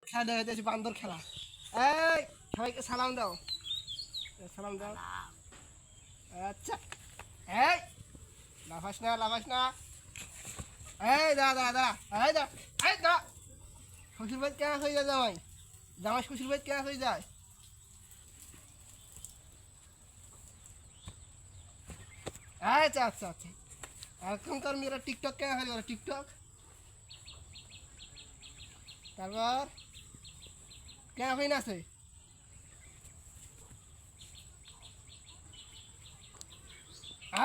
খেলা দেখাইতেছি বান্দর খেলা। এই সবাইকে সালাম দাও, সালাম দাও। আচ্ছা, এই লাফাস না, লাফাস না। এই দা দা দা, এই দা, এই দা। শ্বশুর বাড়ি কেনা হয়ে যায় জামাই? জামাই শ্বশুর বাড়ি কেনা হয়ে যায়? আচ্ছা আচ্ছা আচ্ছা, এখনকার মেয়েরা টিকটক কেনা হয়ে গেল, টিকটক। তারপর কেনা হয়ে না আছে?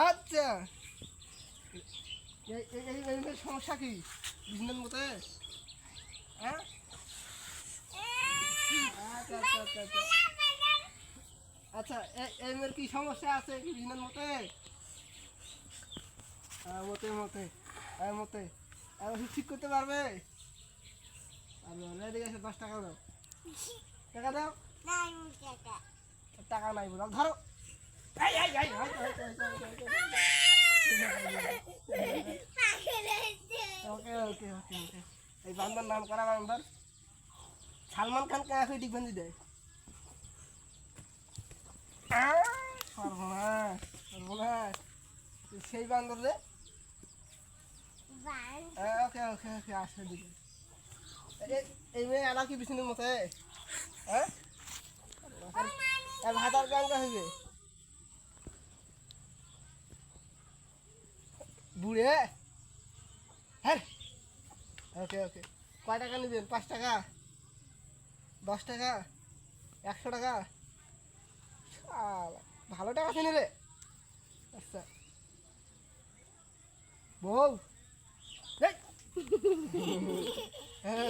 আচ্ছা, এই সমস্যা কি বিজনেস মতে? হ্যাঁ, আচ্ছা আচ্ছা আচ্ছা আচ্ছা। আচ্ছা, এই মেয়ের কি সমস্যা আছে কি বিজনেস মতে? মতে মতে, মতে ওষুধ ঠিক করতে পারবে? আর রেডি আছে, 10 টাকা দাও, টাকা দাও। টাকা নাই বলো, ধরো। এই, এই, এই, এই, এই, এই, ওকে ওকে ওকে ওকে। এই বান্দার নাম করা বান্দার সালমান খান কে এখন ডিগবান্দি দেয়। সর্বনাশ, সর্বনাশ। সেই বান্দর রে। ওকে ওকে ওকে, আসে দিকে। এই মেয়ে এলা কি বিষ্ণুর মতে? হ্যাঁ, ভাতার গাঙ্গা হইবে বুড়ে। হ্যাঁ, ওকে ওকে। কয় টাকা নেবেন? 5 টাকা, 10 টাকা, 100 টাকা? ভালো টাকা আছে রে। আচ্ছা, বউ। এই। হ্যাঁ,